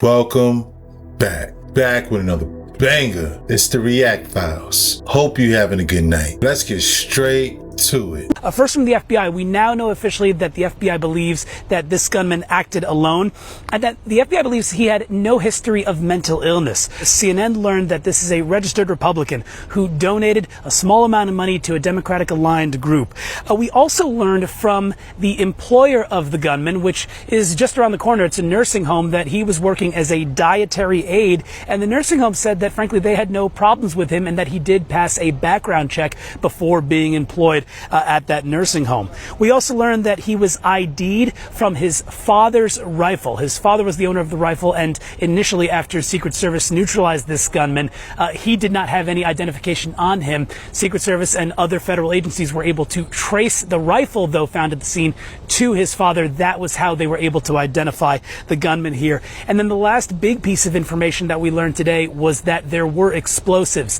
Welcome back with another banger. It's the React Files. Hope you're having a good night. Let's get straight to it. First from the FBI, we now know officially that the FBI believes that this gunman acted alone and that the FBI believes he had no history of mental illness. CNN learned that this is a registered Republican who donated a small amount of money to a Democratic-aligned group. We also learned from the employer of the gunman, which is just around the corner, it's a nursing home, that he was working as a dietary aide, and the nursing home said that frankly they had no problems with him and that he did pass a background check before being employed at that nursing home. We also learned that he was ID'd from his father's rifle. His father was the owner of the rifle, and initially after Secret Service neutralized this gunman, he did not have any identification on him. Secret Service and other federal agencies were able to trace the rifle, though found at the scene, to his father. That was how they were able to identify the gunman here. And then the last big piece of information that we learned today was that there were explosives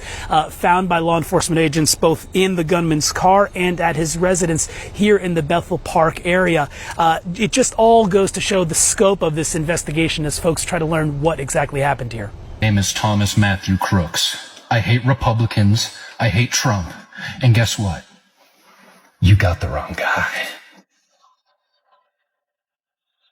found by law enforcement agents both in the gunman's car and at his residence here in the Bethel Park area. It just all goes to show the scope of this investigation as folks try to learn what exactly happened here. My name is Thomas Matthew Crooks. I hate Republicans. I hate Trump. And guess what? You got the wrong guy.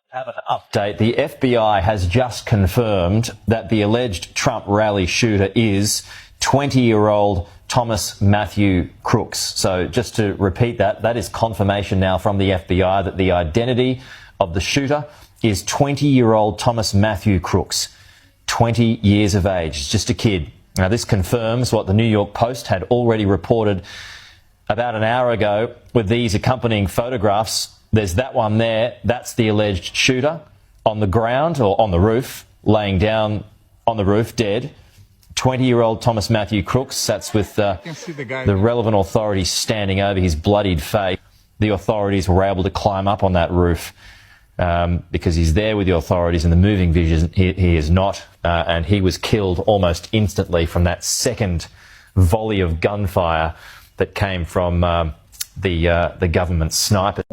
Have an update. The FBI has just confirmed that the alleged Trump rally shooter is 20-year-old Thomas Matthew Crooks. So just to repeat that is confirmation now from the FBI that the identity of the shooter is 20-year-old Thomas Matthew Crooks, 20 years of age. He's just a kid. Now this confirms what the New York Post had already reported about an hour ago with these accompanying photographs. There's that one there. That's the alleged shooter on the ground or on the roof, laying down on the roof, dead. 20-year-old Thomas Matthew Crooks. That's with the relevant authorities standing over his bloodied face. The authorities were able to climb up on that roof because he's there with the authorities. In the moving vision, he is not, and he was killed almost instantly from that second volley of gunfire that came from the government sniper.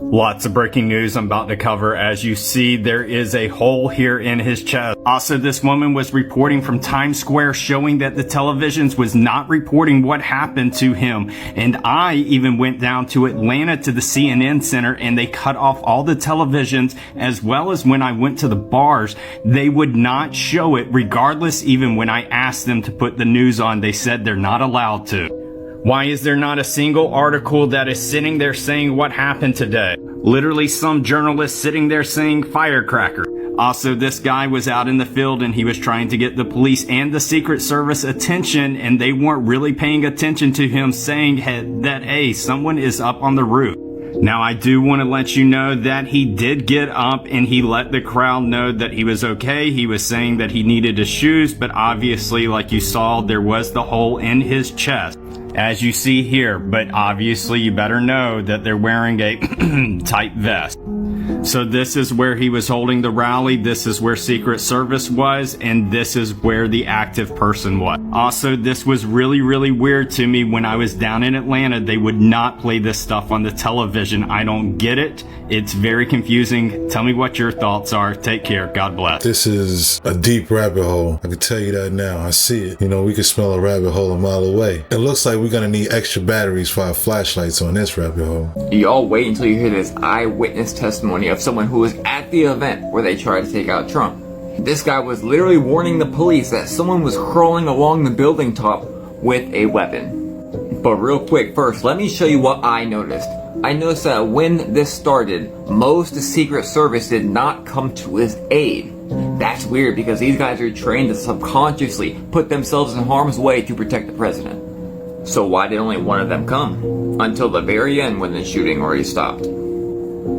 Lots of breaking news I'm about to cover. As you see, there is a hole here in his chest. Also, this woman was reporting from Times Square showing that the televisions was not reporting what happened to him. And I even went down to Atlanta to the CNN Center and they cut off all the televisions, as well as when I went to the bars, they would not show it regardless. Even when I asked them to put the news on, they said they're not allowed to. Why is there not a single article that is sitting there saying what happened today? Literally some journalist sitting there saying firecracker. Also, this guy was out in the field and he was trying to get the police and the Secret Service attention, and they weren't really paying attention to him saying that, hey, someone is up on the roof. Now, I do want to let you know that he did get up and he let the crowd know that he was okay. He was saying that he needed his shoes, but obviously, like you saw, there was the hole in his chest, as you see here. But obviously, you better know that they're wearing a tight vest. So this is where he was holding the rally. This is where Secret Service was, and this is where the active person was. Also, this was really, really weird to me. When I was down in Atlanta, they would not play this stuff on the television. I don't get it. It's very confusing. Tell me what your thoughts are. Take care. God bless. This is a deep rabbit hole. I can tell you that now. I see it. You know, we can smell a rabbit hole a mile away. It looks like we're gonna need extra batteries for our flashlights on this rabbit hole. Y'all wait until you hear this eyewitness testimony of someone who was at the event where they tried to take out Trump. This guy was literally warning the police that someone was crawling along the building top with a weapon. But real quick, first, let me show you what I noticed. I noticed that when this started, most Secret Service did not come to his aid. That's weird because these guys are trained to subconsciously put themselves in harm's way to protect the president. So why did only one of them come? Until the very end when the shooting already stopped.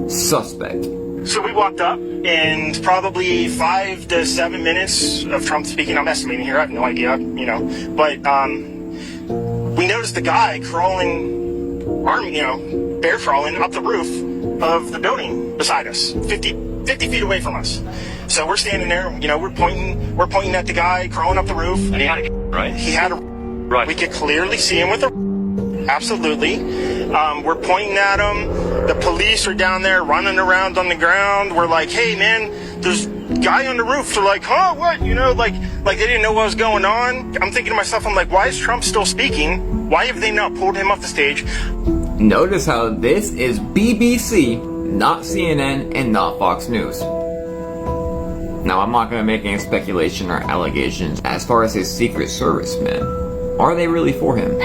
Suspect. So we walked up, and probably 5 to 7 minutes of Trump speaking. I'm estimating here. I have no idea, you know. But we noticed the guy crawling, bear crawling up the roof of the building beside us, 50 feet away from us. So we're standing there, you know, we're pointing at the guy crawling up the roof. And he had a right? He had a right. We could clearly see him with a absolutely. We're pointing at them. The police are down there running around on the ground. We're like, hey, man, there's a guy on the roof. They're like, huh, what? You know, like they didn't know what was going on. I'm thinking to myself, I'm like, why is Trump still speaking? Why have they not pulled him off the stage? Notice how this is BBC, not CNN, and not Fox News. Now, I'm not going to make any speculation or allegations as far as his Secret Service men. Are they really for him?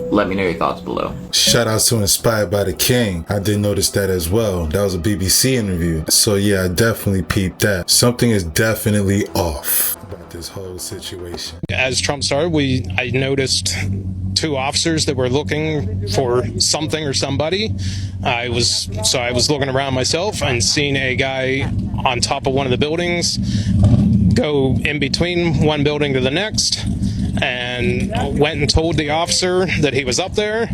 Let me know your thoughts below. Shout out to Inspired by the King. I did notice that as well. That was a BBC interview. So yeah, I definitely peeped that. Something is definitely off about this whole situation. As Trump started, I noticed 2 officers that were looking for something or somebody. I was looking around myself and seeing a guy on top of one of the buildings go in between one building to the next, and went and told the officer that he was up there.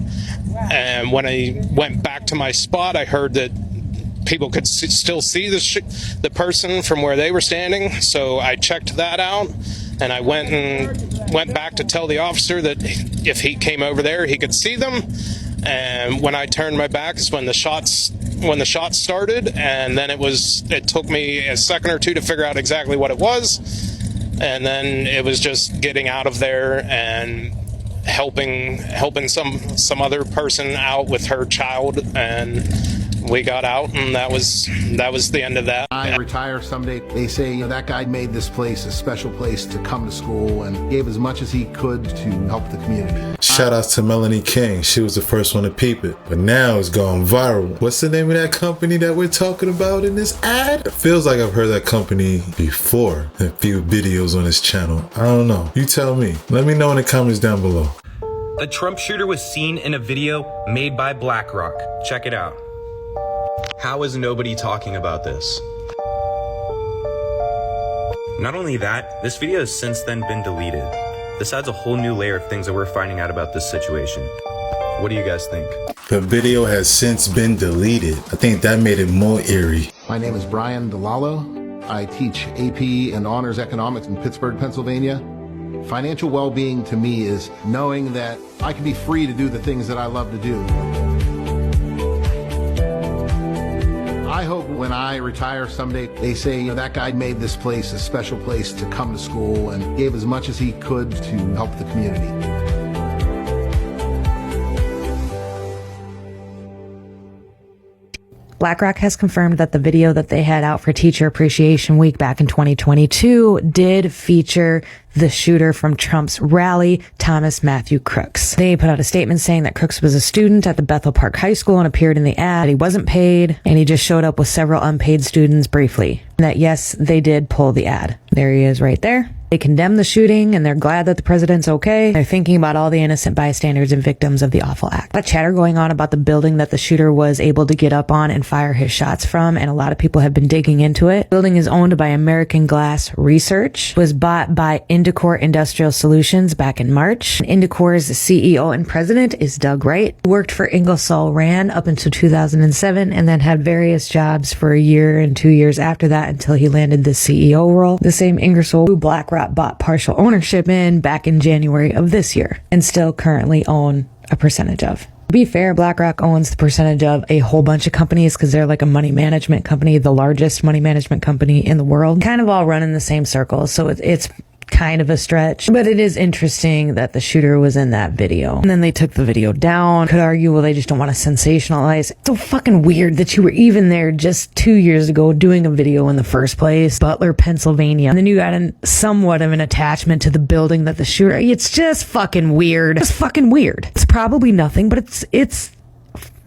And when I went back to my spot, I heard that people could still see the person from where they were standing. So I checked that out, and I went back to tell the officer that if he came over there, he could see them. And when I turned my back is when the shots started, and then it took me a second or two to figure out exactly what it was. And then it was just getting out of there and helping some other person out with her child, and we got out, and that was the end of that. I retire someday. They say, that guy made this place a special place to come to school and gave as much as he could to help the community. Shout out to Melanie King. She was the first one to peep it, but now it's gone viral. What's the name of that company that we're talking about in this ad? It feels like I've heard that company before in a few videos on this channel. I don't know. You tell me. Let me know in the comments down below. The Trump shooter was seen in a video made by BlackRock. Check it out. How is nobody talking about this? Not only that, this video has since then been deleted. This adds a whole new layer of things that we're finding out about this situation. What do you guys think? The video has since been deleted. I think that made it more eerie. My name is Brian DeLallo. I teach AP and Honors Economics in Pittsburgh, Pennsylvania. Financial well-being to me is knowing that I can be free to do the things that I love to do. I hope when I retire someday, they say, that guy made this place a special place to come to school and gave as much as he could to help the community. BlackRock has confirmed that the video that they had out for Teacher Appreciation Week back in 2022 did feature the shooter from Trump's rally, Thomas Matthew Crooks. They put out a statement saying that Crooks was a student at the Bethel Park High School and appeared in the ad. He wasn't paid, and he just showed up with several unpaid students briefly. And that, yes, they did pull the ad. There he is right there. They condemn the shooting, and they're glad that the president's okay. They're thinking about all the innocent bystanders and victims of the awful act. A lot of chatter going on about the building that the shooter was able to get up on and fire his shots from, and a lot of people have been digging into it. The building is owned by American Glass Research, was bought by Indicor Industrial Solutions back in March. Indicor's CEO and president is Doug Wright. He worked for Ingersoll Rand up until 2007, and then had various jobs for a year and 2 years after that until he landed the CEO role. The same Ingersoll who BlackRock bought partial ownership in back in January of this year and still currently own a percentage of. To be fair, BlackRock owns the percentage of a whole bunch of companies because they're like a money management company, the largest money management company in the world, kind of all run in the same circle. So it's kind of a stretch, but it is interesting that the shooter was in that video. And then they took the video down. Could argue, well, they just don't want to sensationalize. It's so fucking weird that you were even there just 2 years ago doing a video in the first place. Butler, Pennsylvania. And then you got somewhat of an attachment to the building that the shooter, it's just fucking weird. It's fucking weird. It's probably nothing, but it's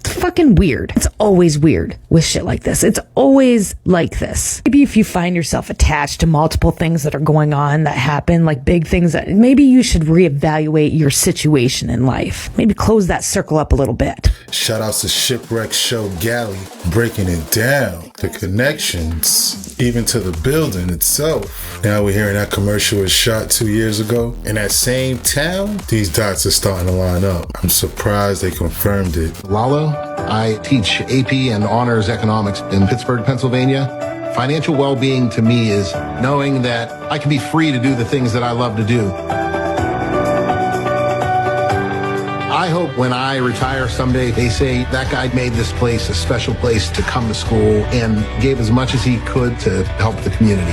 fucking weird. It's always weird with shit like this. It's always like this. Maybe if you find yourself attached to multiple things that are going on that happen, like big things, that maybe you should reevaluate your situation in life. Maybe close that circle up a little bit. Shout outs to Shipwreck Show Galley, breaking it down. The connections, even to the building itself. Now we're hearing that commercial was shot 2 years ago. In that same town, these dots are starting to line up. I'm surprised they confirmed it. Lalo, I teach AP and Honors Economics in Pittsburgh, Pennsylvania. Financial well-being to me is knowing that I can be free to do the things that I love to do. I I hope when I retire someday, they say that guy made this place a special place to come to school and gave as much as he could to help the community.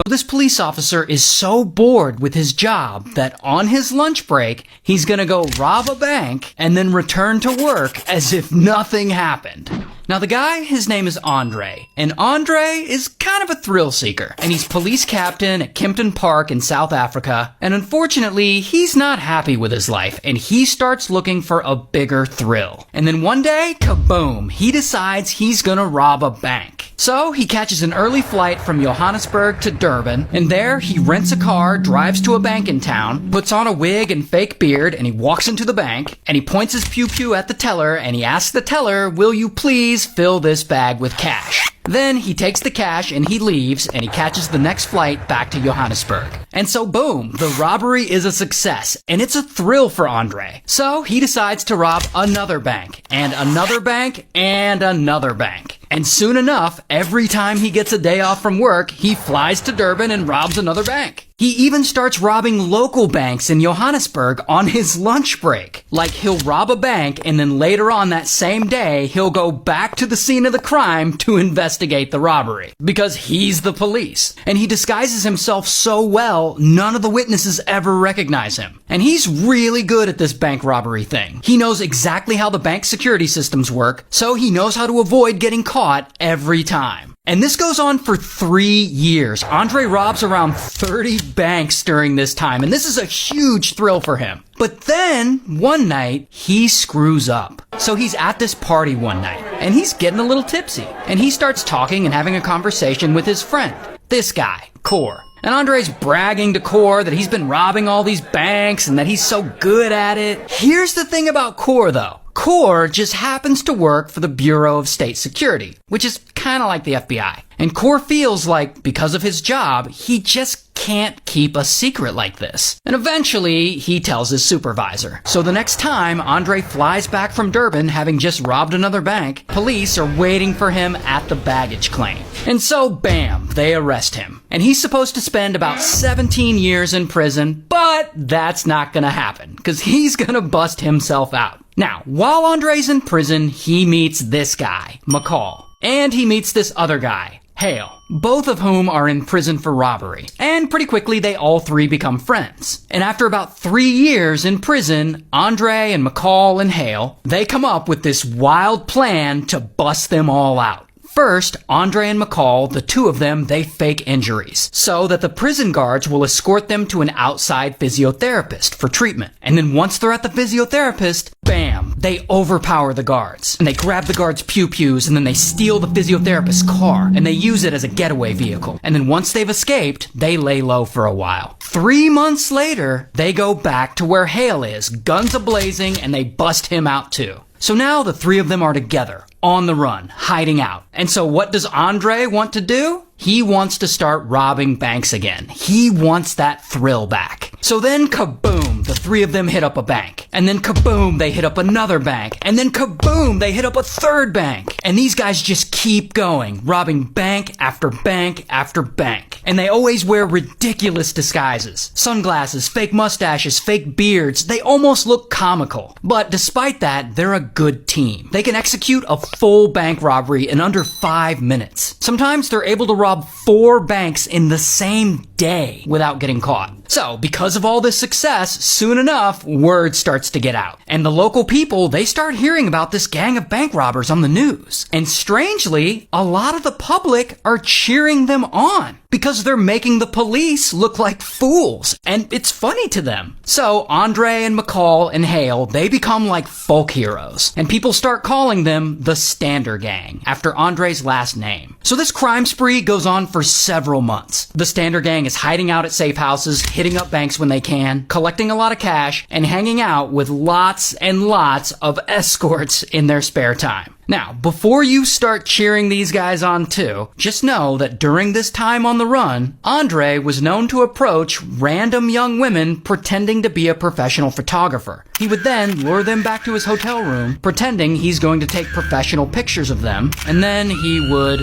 This police officer is so bored with his job that on his lunch break, he's gonna go rob a bank and then return to work as if nothing happened. Now the guy, his name is Andre, and Andre is kind of a thrill seeker, and he's police captain at Kempton Park in South Africa, and unfortunately, he's not happy with his life, and he starts looking for a bigger thrill. And then one day, kaboom, he decides he's gonna rob a bank. So he catches an early flight from Johannesburg to Durban, and there he rents a car, drives to a bank in town, puts on a wig and fake beard, and he walks into the bank, and he points his pew-pew at the teller, and he asks the teller, "Will you please fill this bag with cash?" Then he takes the cash and he leaves, and he catches the next flight back to Johannesburg. And so boom, the robbery is a success, and it's a thrill for Andre. So he decides to rob another bank, and another bank, and another bank. And soon enough, every time he gets a day off from work, he flies to Durban and robs another bank. He even starts robbing local banks in Johannesburg on his lunch break. Like, he'll rob a bank, and then later on that same day, he'll go back to the scene of the crime to investigate the robbery. Because he's the police. And he disguises himself so well, none of the witnesses ever recognize him. And he's really good at this bank robbery thing. He knows exactly how the bank security systems work, so he knows how to avoid getting caught every time. And this goes on for 3 years. Andre robs around 30 banks during this time, and this is a huge thrill for him. But then, one night, he screws up. So he's at this party one night, and he's getting a little tipsy. And he starts talking and having a conversation with his friend, this guy, Cor. And Andre's bragging to Cor that he's been robbing all these banks and that he's so good at it. Here's the thing about Cor, though. Cor just happens to work for the Bureau of State Security, which is kind of like the FBI. And Cor feels like, because of his job, he just can't keep a secret like this. And eventually, he tells his supervisor. So the next time Andre flies back from Durban, having just robbed another bank, police are waiting for him at the baggage claim. And so, bam, they arrest him. And he's supposed to spend about 17 years in prison, but that's not gonna happen, because he's gonna bust himself out. Now, while Andre's in prison, he meets this guy, McCall. And he meets this other guy, Hale, both of whom are in prison for robbery. And pretty quickly, they all three become friends. And after about 3 years in prison, Andre and McCall and Hale, they come up with this wild plan to bust them all out. First, Andre and McCall, the two of them, they fake injuries so that the prison guards will escort them to an outside physiotherapist for treatment. And then once they're at the physiotherapist, bam, they overpower the guards. And they grab the guards' pew-pews, and then they steal the physiotherapist's car, and they use it as a getaway vehicle. And then once they've escaped, they lay low for a while. 3 months later, they go back to where Hale is, guns a-blazing, and they bust him out too. So now the three of them are together, on the run, hiding out. And so what does Andre want to do? He wants to start robbing banks again. He wants that thrill back. So then kaboom, the three of them hit up a bank. And then kaboom, they hit up another bank. And then kaboom, they hit up a third bank. And these guys just keep going, robbing bank after bank after bank. And they always wear ridiculous disguises. Sunglasses, fake mustaches, fake beards. They almost look comical. But despite that, they're a good team. They can execute a full bank robbery in under 5 minutes. Sometimes they're able to rob 4 banks in the same day without getting caught. So, because of all this success, soon enough, word starts to get out. And the local people, they start hearing about this gang of bank robbers on the news. And strangely, a lot of the public are cheering them on because they're making the police look like fools. And it's funny to them. So, Andre and McCall and Hale, they become like folk heroes. And people start calling them the Stander Gang, after Andre's last name. So this crime spree goes on for several months. The Stander Gang is hiding out at safe houses, hitting up banks when they can, collecting a lot of cash, and hanging out with lots and lots of escorts in their spare time. Now, before you start cheering these guys on too, just know that during this time on the run, Andre was known to approach random young women pretending to be a professional photographer. He would then lure them back to his hotel room, pretending he's going to take professional pictures of them, and then he would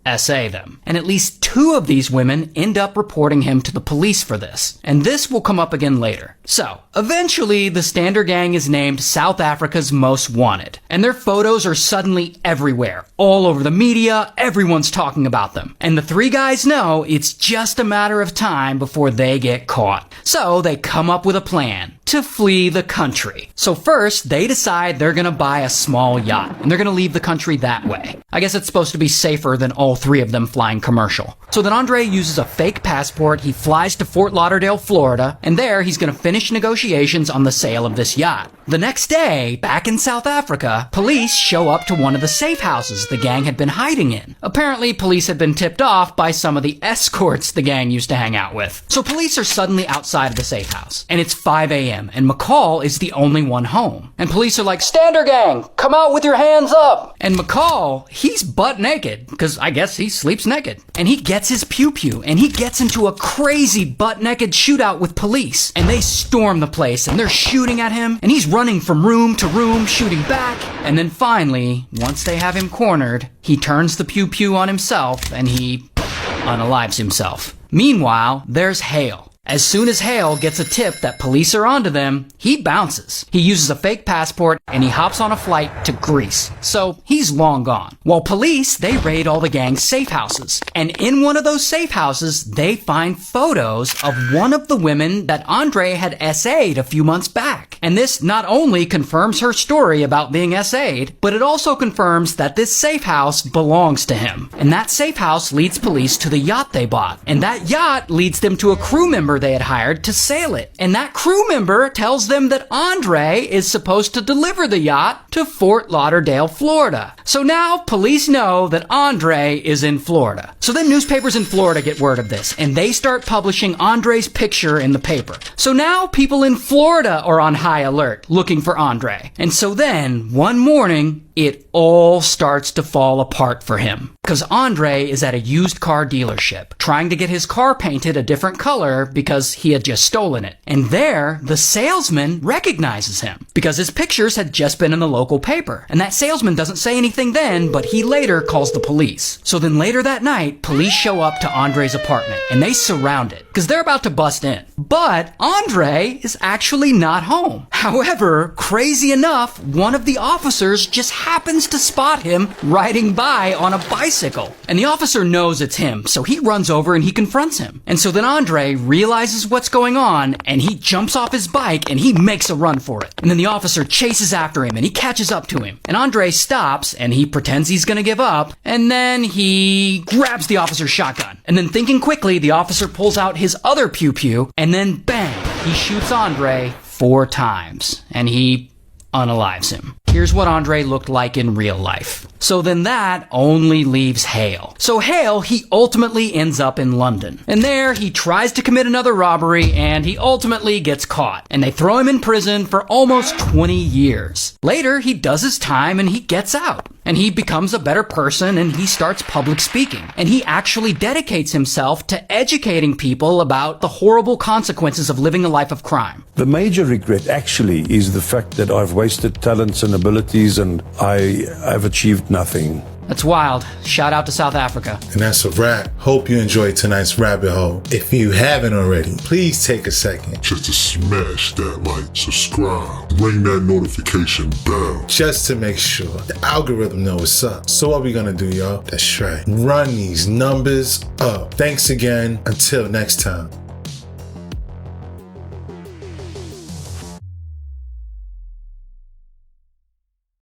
SA them. And at least 2 of these women end up reporting him to the police for this. And this will come up again later. So, eventually, the Stander gang is named South Africa's Most Wanted. And their photos are suddenly everywhere. All over the media, everyone's talking about them. And the 3 guys know it's just a matter of time before they get caught. So, they come up with a plan to flee the country. So first, they decide they're gonna buy a small yacht, and they're gonna leave the country that way. I guess it's supposed to be safer than all 3 of them flying commercial. So then Andre uses a fake passport, he flies to Fort Lauderdale, Florida, and there he's gonna finish negotiations on the sale of this yacht. The next day, back in South Africa, police show up to one of the safe houses the gang had been hiding in. Apparently, police had been tipped off by some of the escorts the gang used to hang out with. So police are suddenly outside of the safe house, and it's 5 a.m., and McCall is the only one home. And police are like, Stander gang, come out with your hands up! And McCall, he's butt naked, because I guess he sleeps naked. And he gets his pew-pew, and he gets into a crazy butt-naked shootout with police. And they storm the place, and they're shooting at him, and he's running from room to room, shooting back. And then finally, once they have him cornered, he turns the pew-pew on himself, and he unalives himself. Meanwhile, there's Hale. As soon as Hale gets a tip that police are onto them, he bounces. He uses a fake passport and he hops on a flight to Greece. So he's long gone. While police, they raid all the gang's safe houses. And in one of those safe houses, they find photos of one of the women that Andre had SA'd a few months back. And this not only confirms her story about being SA'd, but it also confirms that this safe house belongs to him. And that safe house leads police to the yacht they bought. And that yacht leads them to a crew member they had hired to sail it. And that crew member tells them that Andre is supposed to deliver the yacht to Fort Lauderdale, Florida. So now police know that Andre is in Florida. So then newspapers in Florida get word of this, and they start publishing Andre's picture in the paper. So now people in Florida are on high alert, looking for Andre. And so then, one morning, it all starts to fall apart for him. Because Andre is at a used car dealership, trying to get his car painted a different color because he had just stolen it. And there, the salesman recognizes him, because his pictures had just been in the local paper. And that salesman doesn't say anything then, but he later calls the police. So then later that night, police show up to Andre's apartment, and they surround it, because they're about to bust in. But Andre is actually not home. However, crazy enough, one of the officers just happens to spot him riding by on a bicycle. And the officer knows it's him, so he runs over and he confronts him. And so then Andre realizes what's going on, and he jumps off his bike and he makes a run for it. And then the officer chases after him and he catches up to him. And Andre stops and he pretends he's gonna give up, and then he grabs the officer's shotgun. And then thinking quickly, the officer pulls out his other pew-pew, and then bang, he shoots Andre 4 times, and he unalives him. Here's what Andre looked like in real life. So then that only leaves Hale. So Hale, he ultimately ends up in London. And there, he tries to commit another robbery, and he ultimately gets caught. And they throw him in prison for almost 20 years. Later, he does his time and he gets out. And he becomes a better person, and he starts public speaking. And he actually dedicates himself to educating people about the horrible consequences of living a life of crime. The major regret actually is the fact that I've wasted talents and abilities, and I've achieved nothing. That's wild. Shout out to South Africa. And that's a wrap. Hope you enjoyed tonight's rabbit hole. If you haven't already, please take a second just to smash that like, subscribe, ring that notification bell, just to make sure the algorithm knows what's up. So what we gonna do, y'all? That's right. Run these numbers up. Thanks again. Until next time.